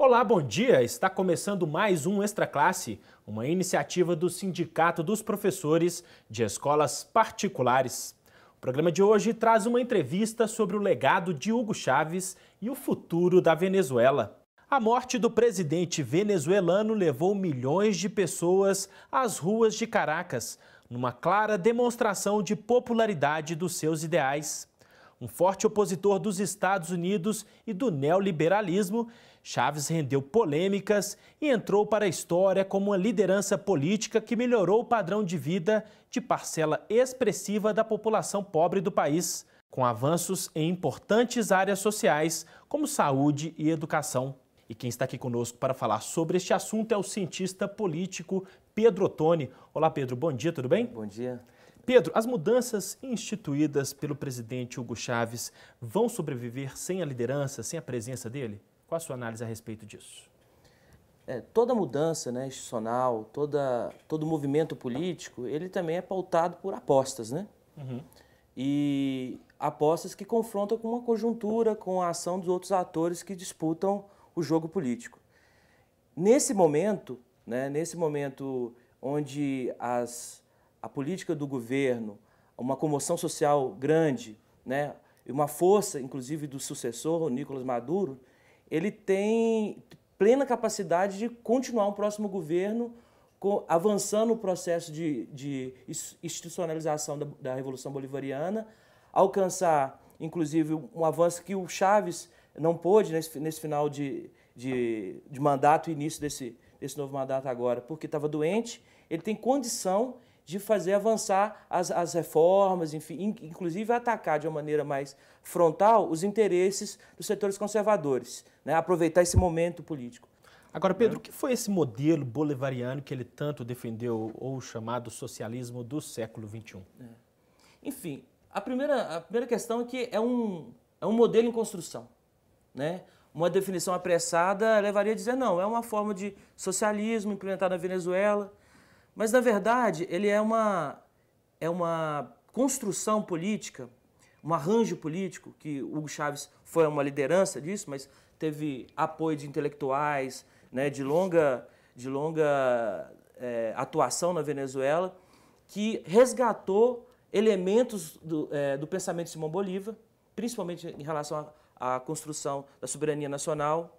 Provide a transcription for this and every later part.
Olá, bom dia! Está começando mais um Extra Classe, uma iniciativa do Sindicato dos Professores de Escolas Particulares. O programa de hoje traz uma entrevista sobre o legado de Hugo Chávez e o futuro da Venezuela. A morte do presidente venezuelano levou milhões de pessoas às ruas de Caracas, numa clara demonstração de popularidade dos seus ideais. Um forte opositor dos Estados Unidos e do neoliberalismo, Chávez rendeu polêmicas e entrou para a história como uma liderança política que melhorou o padrão de vida de parcela expressiva da população pobre do país, com avanços em importantes áreas sociais como saúde e educação. E quem está aqui conosco para falar sobre este assunto é o cientista político Pedro Ottoni. Olá, Pedro, bom dia, tudo bem? Bom dia. Pedro, as mudanças instituídas pelo presidente Hugo Chávez vão sobreviver sem a liderança, sem a presença dele? Qual a sua análise a respeito disso? Toda mudança, institucional, todo movimento político, ele também é pautado por apostas, né? E apostas que confrontam com uma conjuntura, com a ação dos outros atores que disputam o jogo político. Nesse momento onde a política do governo, uma comoção social grande, e uma força, inclusive, do sucessor, o Nicolás Maduro, ele tem plena capacidade de continuar um próximo governo avançando o processo de institucionalização da Revolução Bolivariana, alcançar, inclusive, um avanço que o Chávez não pôde nesse final de mandato, início desse novo mandato agora, porque estava doente. Ele tem condição de fazer avançar as reformas, enfim, inclusive atacar de uma maneira mais frontal os interesses dos setores conservadores, aproveitar esse momento político. Agora, Pedro, o que foi esse modelo bolivariano que ele tanto defendeu, ou chamado socialismo do século XXI? Enfim, a primeira questão é que é um modelo em construção, Uma definição apressada levaria a dizer, não, é uma forma de socialismo implementada na Venezuela. Mas, na verdade, ele é uma construção política, um arranjo político, que Hugo Chávez foi uma liderança disso, mas teve apoio de intelectuais, de longa atuação na Venezuela, que resgatou elementos do pensamento de Simão Bolívar, principalmente em relação à construção da soberania nacional,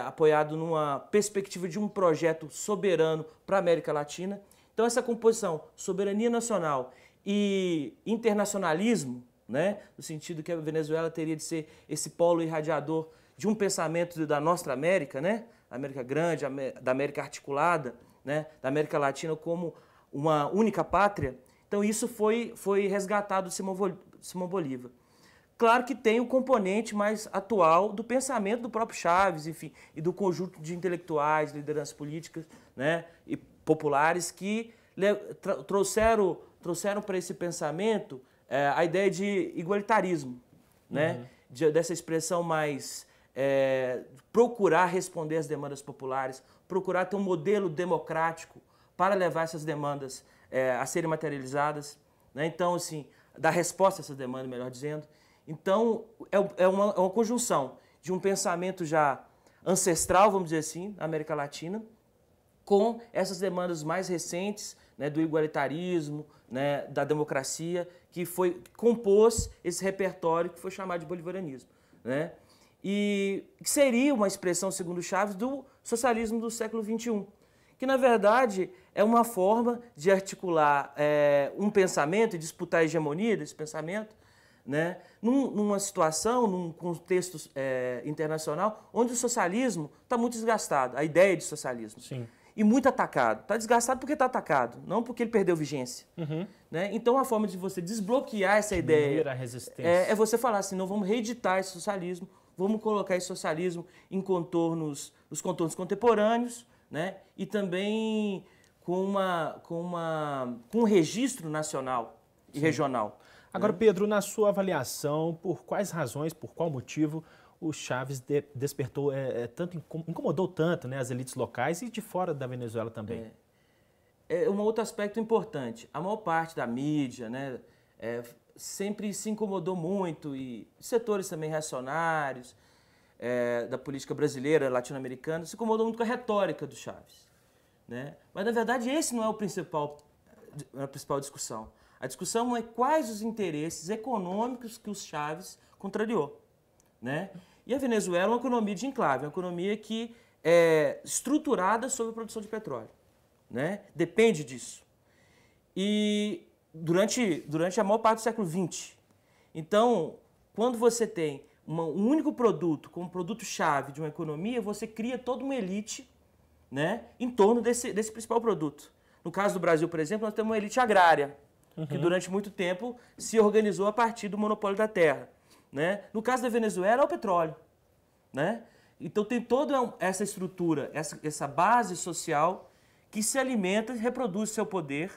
apoiado numa perspectiva de um projeto soberano para a América Latina. Então, essa composição, soberania nacional e internacionalismo, no sentido que a Venezuela teria de ser esse polo irradiador de um pensamento da nossa América, América Grande, da América articulada, da América Latina como uma única pátria. Então, isso foi resgatado de Simão Bolívar. Claro que tem o componente mais atual do pensamento do próprio Chávez, enfim, e do conjunto de intelectuais, lideranças políticas, e populares que trouxeram para esse pensamento a ideia de igualitarismo, dessa expressão mais procurar responder às demandas populares, procurar ter um modelo democrático para levar essas demandas a serem materializadas, Então, assim, dar resposta a essas demandas, melhor dizendo. Então, é uma conjunção de um pensamento já ancestral, vamos dizer assim, na América Latina, com essas demandas mais recentes, do igualitarismo, da democracia, que compôs esse repertório que foi chamado de bolivarianismo. E que seria uma expressão, segundo Chávez, do socialismo do século XXI, que, na verdade, é uma forma de articular um pensamento e disputar a hegemonia desse pensamento, numa situação, num contexto internacional, onde o socialismo está muito desgastado, a ideia de socialismo. Sim. E muito atacado. Está desgastado porque está atacado, não porque ele perdeu vigência. Então, a forma de você desbloquear essa ideia a resistência. É você falar assim, não, vamos reeditar esse socialismo, vamos colocar esse socialismo em nos contornos contemporâneos, e também com um registro nacional e regional. Agora, Pedro, na sua avaliação, por quais razões, por qual motivo o Chávez incomodou tanto as elites locais e de fora da Venezuela também? Um outro aspecto importante, a maior parte da mídia sempre se incomodou muito, e setores também reacionários, da política brasileira, latino-americana, se incomodou muito com a retórica do Chávez, né? Mas, na verdade, esse não é a principal discussão. A discussão é quais os interesses econômicos que o Chávez contrariou, né? E a Venezuela é uma economia de enclave, uma economia que é estruturada sobre a produção de petróleo, né? Depende disso. E durante a maior parte do século XX. Então, quando você tem um único produto como produto-chave de uma economia, você cria toda uma elite, né, em torno desse principal produto. No caso do Brasil, por exemplo, nós temos uma elite agrária, que durante muito tempo se organizou a partir do monopólio da terra, né? No caso da Venezuela, é o petróleo, né? Então tem toda essa estrutura, essa base social que se alimenta e reproduz seu poder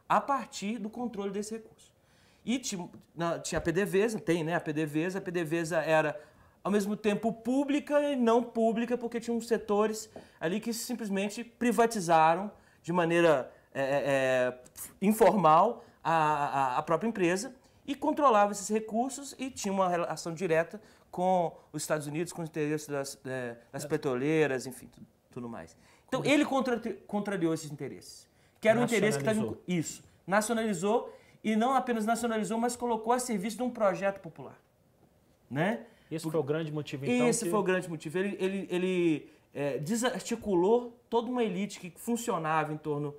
a partir do controle desse recurso. E tinha a PDVSA, tem, né? A PDVSA era, ao mesmo tempo, pública e não pública, porque tinha uns setores ali que simplesmente privatizaram de maneira informal a própria empresa e controlava esses recursos e tinha uma relação direta com os Estados Unidos, com os interesses das petroleiras, enfim, tudo mais. Então, ele contrariou esses interesses, que era um interesse que estava... Isso, nacionalizou, e não apenas nacionalizou, mas colocou a serviço de um projeto popular, né? Esse foi o grande motivo, então? Esse foi o grande motivo. Ele desarticulou toda uma elite que funcionava em torno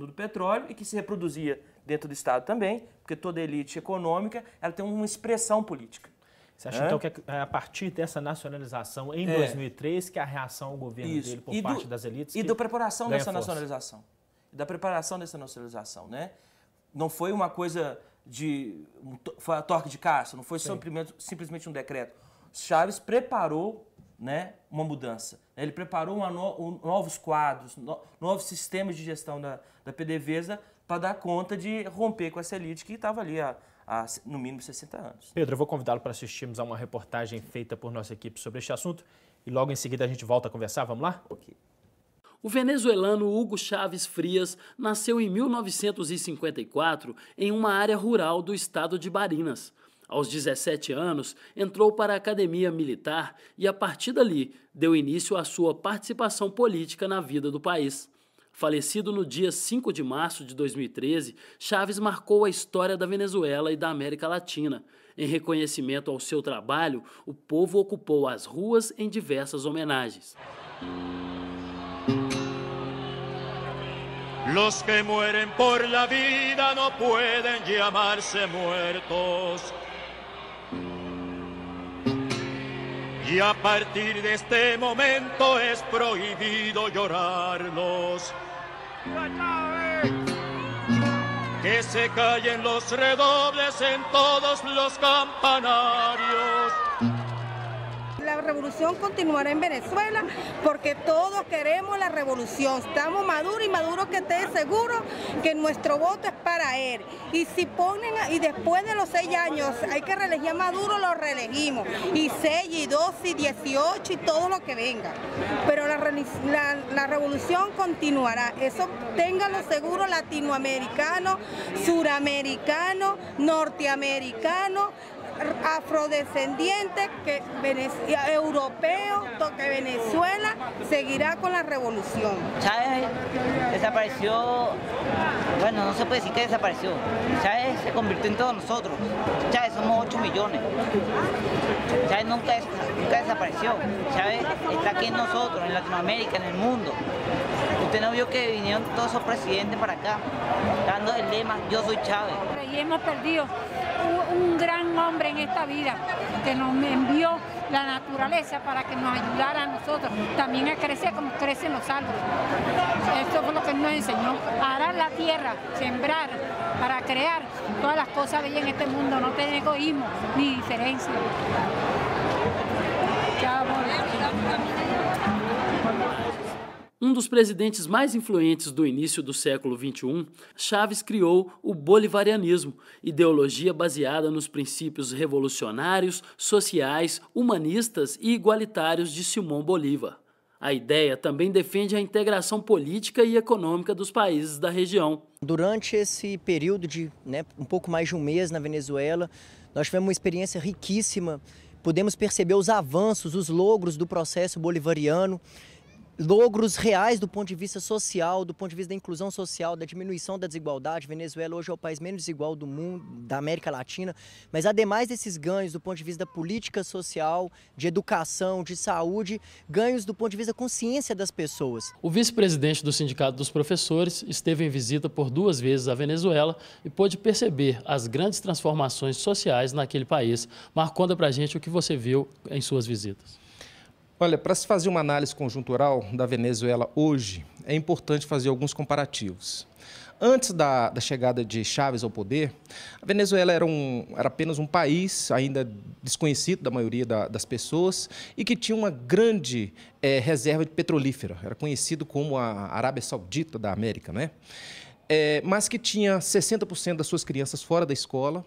do petróleo e que se reproduzia dentro do Estado também, porque toda elite econômica ela tem uma expressão política. Você acha, então, que é a partir dessa nacionalização em 2003 que a reação ao governo dele por parte das elites... E da preparação dessa nacionalização. Né? Não foi uma coisa foi a torque de caça, não foi simplesmente um decreto. Chávez preparou, né, uma mudança. Ele preparou novos quadros, novos sistemas de gestão da PDVSA para dar conta de romper com essa elite que estava ali há no mínimo 60 anos. Pedro, eu vou convidá-lo para assistirmos a uma reportagem feita por nossa equipe sobre este assunto e logo em seguida a gente volta a conversar. Vamos lá? Ok. O venezuelano Hugo Chávez Frias nasceu em 1954 em uma área rural do estado de Barinas. Aos 17 anos, entrou para a academia militar e, a partir dali, deu início à sua participação política na vida do país. Falecido no dia 5 de março de 2013, Chávez marcou a história da Venezuela e da América Latina. Em reconhecimento ao seu trabalho, o povo ocupou as ruas em diversas homenagens. Los que mueren por la vida no pueden llamarse muertos. Y a partir de este momento es prohibido llorarlos. Que se callen los redobles en todos los campanarios. La revolución continuará en Venezuela porque todos queremos la revolución. Estamos Maduro y Maduro que esté seguro que nuestro voto es para él. Y si y después de los 6 años hay que reelegir a Maduro, lo reelegimos. Y 6, y 12, y 18 y todo lo que venga. Pero la revolución continuará. Eso ténganlo seguro, latinoamericano, suramericano, norteamericano, afrodescendiente, europeo, que Venezuela seguirá con la revolución. Chávez desapareció, bueno, no se puede decir que desapareció. Chávez se convirtió en todos nosotros. Chávez somos 8 millones. Chávez nunca desapareció. Chávez está aquí en nosotros, en Latinoamérica, en el mundo. Usted no vio que vinieron todos esos presidentes para acá, dando el lema, yo soy Chávez. Y hemos perdido un gran hombre en esta vida, que nos envió la naturaleza para que nos ayudara a nosotros también a crecer como crecen los árboles. Esto fue lo que nos enseñó, a arar la tierra, sembrar, para crear todas las cosas bellas en este mundo, no tener egoísmo ni diferencia. Um dos presidentes mais influentes do início do século XXI, Chávez criou o bolivarianismo, ideologia baseada nos princípios revolucionários, sociais, humanistas e igualitários de Simón Bolívar. A ideia também defende a integração política e econômica dos países da região. Durante esse período de um pouco mais de um mês na Venezuela, nós tivemos uma experiência riquíssima podemos perceber os avanços, os logros do processo bolivariano, logros reais do ponto de vista social, do ponto de vista da inclusão social, da diminuição da desigualdade. Venezuela hoje é o país menos desigual do mundo, da América Latina, mas ademais desses ganhos do ponto de vista da política social, de educação, de saúde, ganhos do ponto de vista da consciência das pessoas. O vice-presidente do Sindicato dos Professores esteve em visita por 2 vezes à Venezuela e pôde perceber as grandes transformações sociais naquele país. Marco, conta pra gente o que você viu em suas visitas. Olha, para se fazer uma análise conjuntural da Venezuela hoje, é importante fazer alguns comparativos. Antes da chegada de Chávez ao poder, a Venezuela era apenas um país ainda desconhecido da maioria das pessoas e que tinha uma grande reserva de petrolífera. Era conhecido como a Arábia Saudita da América, né? Mas que tinha 60% das suas crianças fora da escola,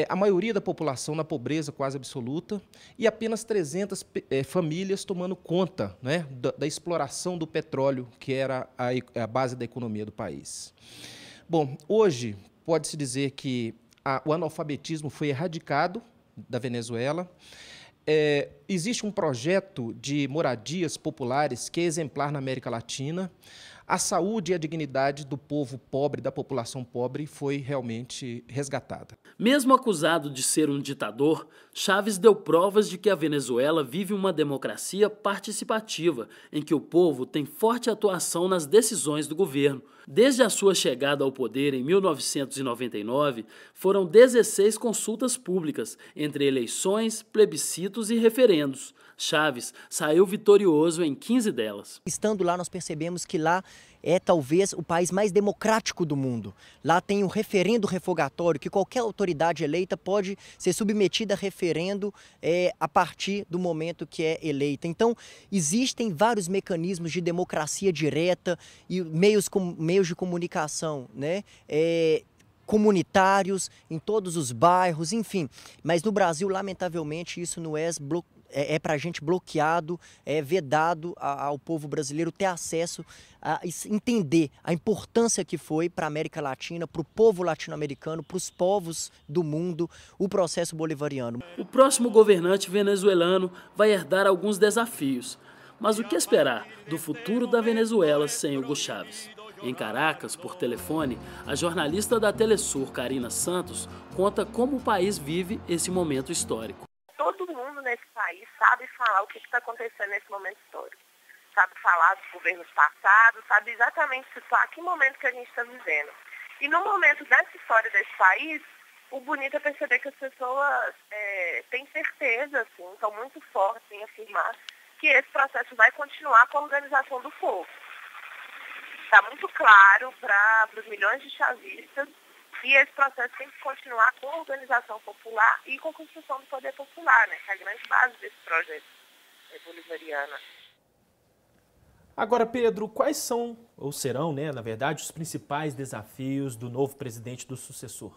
a maioria da população na pobreza quase absoluta e apenas 300 famílias tomando conta, né, da exploração do petróleo, que era a base da economia do país. Bom, hoje pode-se dizer que o analfabetismo foi erradicado da Venezuela. Existe um projeto de moradias populares que é exemplar na América Latina. A saúde e a dignidade do povo pobre, da população pobre, foi realmente resgatada. Mesmo acusado de ser um ditador, Chávez deu provas de que a Venezuela vive uma democracia participativa, em que o povo tem forte atuação nas decisões do governo. Desde a sua chegada ao poder em 1999, foram 16 consultas públicas, entre eleições, plebiscitos e referendos. Chávez saiu vitorioso em 15 delas. Estando lá, nós percebemos que lá é talvez o país mais democrático do mundo. Lá tem um referendo revogatório, que qualquer autoridade eleita pode ser submetida a referendo a partir do momento que é eleita. Então, existem vários mecanismos de democracia direta e meios de comunicação, né? Comunitários em todos os bairros, enfim. Mas no Brasil, lamentavelmente, isso não é para a gente bloqueado, é vedado ao povo brasileiro ter acesso a entender a importância que foi para a América Latina, para o povo latino-americano, para os povos do mundo, o processo bolivariano. O próximo governante venezuelano vai herdar alguns desafios. Mas o que esperar do futuro da Venezuela sem Hugo Chávez? Em Caracas, por telefone, a jornalista da Telesur, Karina Santos, conta como o país vive esse momento histórico. Todo mundo nesse país sabe falar o que está acontecendo nesse momento histórico. Sabe falar dos governos passados, sabe exatamente situar que momento que a gente está vivendo. E no momento dessa história desse país, o bonito é perceber que as pessoas têm certeza, assim, estão muito fortes em afirmar que esse processo vai continuar com a organização do povo. Está muito claro para os milhões de chavistas que esse processo tem que continuar com a organização popular e com a construção do poder popular, né, que é a grande base desse projeto bolivariano. Agora, Pedro, quais são, ou serão, né, na verdade, os principais desafios do novo presidente, do sucessor?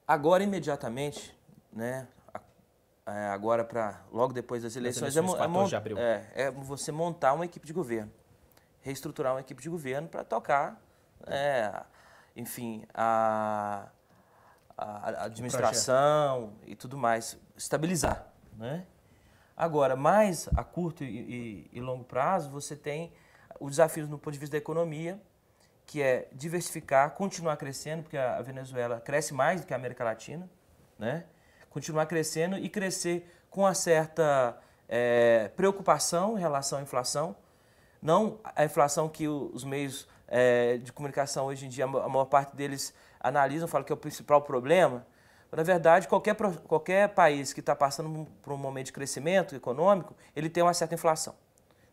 Agora, imediatamente, né, agora logo depois das eleições, é você montar uma equipe de governo, reestruturar uma equipe de governo para tocar, enfim, a administração e tudo mais, estabilizar, né? Agora, mais a curto e longo prazo, você tem os desafios no ponto de vista da economia, que é diversificar, continuar crescendo, porque a Venezuela cresce mais do que a América Latina, né? Continuar crescendo e crescer com uma certa preocupação em relação à inflação. Não a inflação que os meios de comunicação hoje em dia, a maior parte deles analisam, falam que é o principal problema. Mas, na verdade, qualquer país que está passando por um momento de crescimento econômico, ele tem uma certa inflação.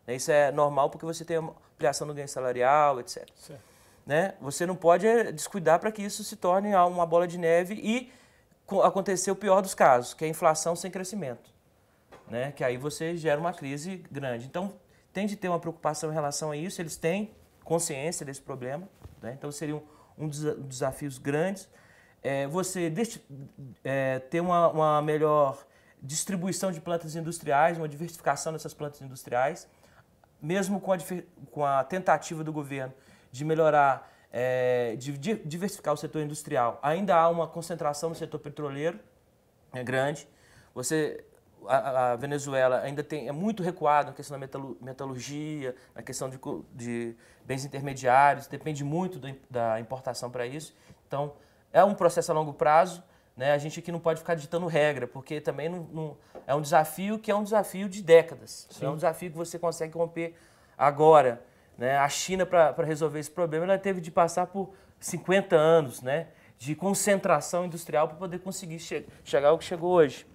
Isso é normal porque você tem ampliação do ganho salarial, etc. Né? Você não pode descuidar para que isso se torne uma bola de neve e acontecer o pior dos casos, que é a inflação sem crescimento, né? Que aí você gera uma crise grande. Então, tem de ter uma preocupação em relação a isso, eles têm consciência desse problema, né? Então seriam um dos desafios grandes. Você ter uma melhor distribuição de plantas industriais, uma diversificação dessas plantas industriais, mesmo com a tentativa do governo de melhorar, de diversificar o setor industrial, ainda há uma concentração no setor petroleiro, é grande. A Venezuela ainda é muito recuada na questão da metalurgia, na questão de bens intermediários, depende muito da importação para isso. Então, é um processo a longo prazo, né? A gente aqui não pode ficar ditando regra, porque também é um desafio que é um desafio de décadas. Sim. É um desafio que você consegue romper agora, né? A China, para resolver esse problema, ela teve de passar por 50 anos, né, de concentração industrial para poder conseguir chegar ao que chegou hoje.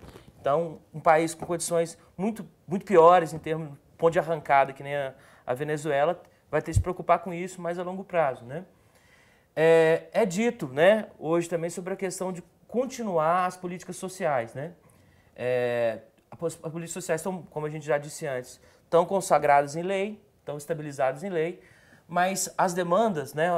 Então, um país com condições muito piores em termos de ponto de arrancada, que nem a Venezuela, vai ter que se preocupar com isso mais a longo prazo, né? É dito, né, hoje também sobre a questão de continuar as políticas sociais, né? As políticas sociais estão, como a gente já disse antes, estão consagradas em lei, estão estabilizadas em lei, mas as demandas, né,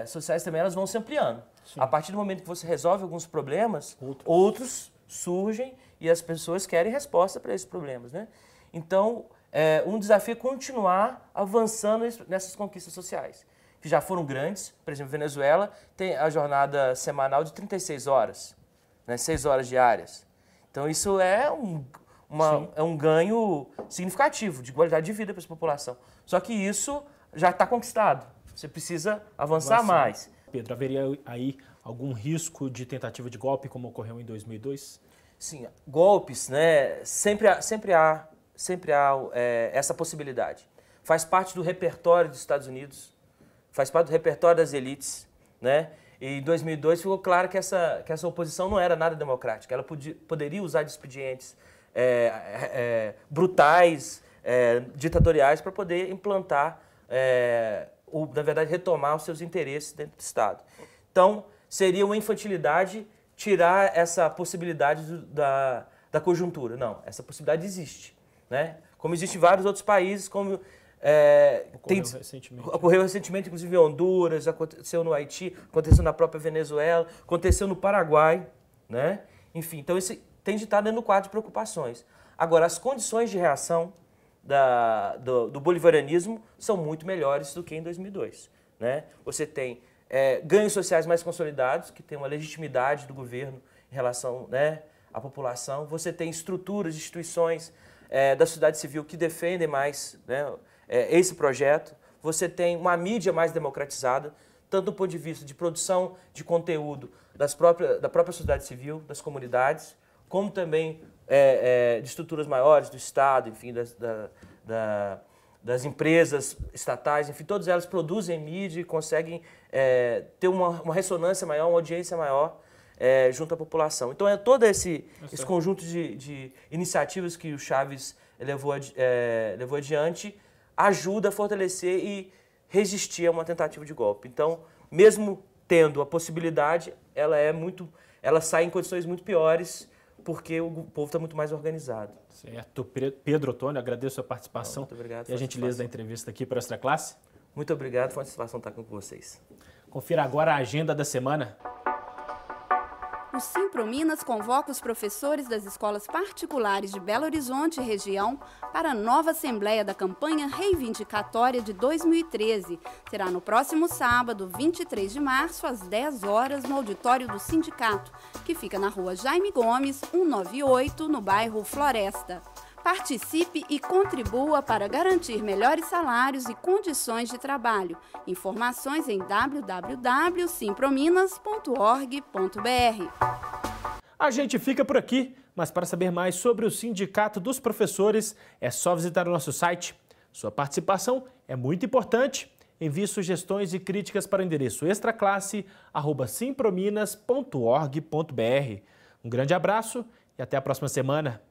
sociais também elas vão se ampliando. Sim. A partir do momento que você resolve alguns problemas, outros surgem e as pessoas querem resposta para esses problemas, né? Então, um desafio é continuar avançando nessas conquistas sociais, que já foram grandes. Por exemplo, Venezuela tem a jornada semanal de 36 horas, né, 6 horas diárias. Então, isso é um ganho significativo de qualidade de vida para essa população. Só que isso já está conquistado. Você precisa avançar mais. Pedro, haveria aí algum risco de tentativa de golpe, como ocorreu em 2002? Sim, golpes, né? Sempre há essa possibilidade. Faz parte do repertório dos Estados Unidos, faz parte do repertório das elites, né? E em 2002 ficou claro que essa oposição não era nada democrática. Ela poderia usar de expedientes brutais, ditatoriais, para poder implantar, na verdade, retomar os seus interesses dentro do Estado. Então, seria uma infantilidade tirar essa possibilidade da conjuntura. Não, essa possibilidade existe, né? Como existe em vários outros países, como ocorreu recentemente, inclusive em Honduras, aconteceu no Haiti, aconteceu na própria Venezuela, aconteceu no Paraguai, né? Enfim, então esse tem de estar dentro do quadro de preocupações. Agora, as condições de reação do bolivarianismo são muito melhores do que em 2002, né? Você tem ganhos sociais mais consolidados, que tem uma legitimidade do governo em relação, né, à população. Você tem estruturas, instituições da sociedade civil que defendem mais, né, esse projeto. Você tem uma mídia mais democratizada, tanto do ponto de vista de produção de conteúdo da própria sociedade civil, das comunidades, como também de estruturas maiores do Estado, enfim, das empresas estatais, enfim, todas elas produzem mídia e conseguem ter uma ressonância maior, uma audiência maior junto à população. Então, todo esse conjunto de iniciativas que o Chávez levou adiante ajuda a fortalecer e resistir a uma tentativa de golpe. Então, mesmo tendo a possibilidade, ela sai em condições muito piores, porque o povo está muito mais organizado. Certo. Pedro Ottoni, agradeço a participação. Muito obrigado. E a gentileza da entrevista aqui para a Extra Classe. Muito obrigado, foi uma satisfação estar com vocês. Confira agora a agenda da semana. O Simprominas convoca os professores das escolas particulares de Belo Horizonte e região para a nova assembleia da campanha reivindicatória de 2013. Será no próximo sábado, 23 de março, às 10 horas, no auditório do sindicato, que fica na rua Jaime Gomes, 198, no bairro Floresta. Participe e contribua para garantir melhores salários e condições de trabalho. Informações em www.simprominas.org.br. A gente fica por aqui, mas para saber mais sobre o Sindicato dos Professores, é só visitar o nosso site. Sua participação é muito importante. Envie sugestões e críticas para o endereço extraclasse@simprominas.org.br. Um grande abraço e até a próxima semana.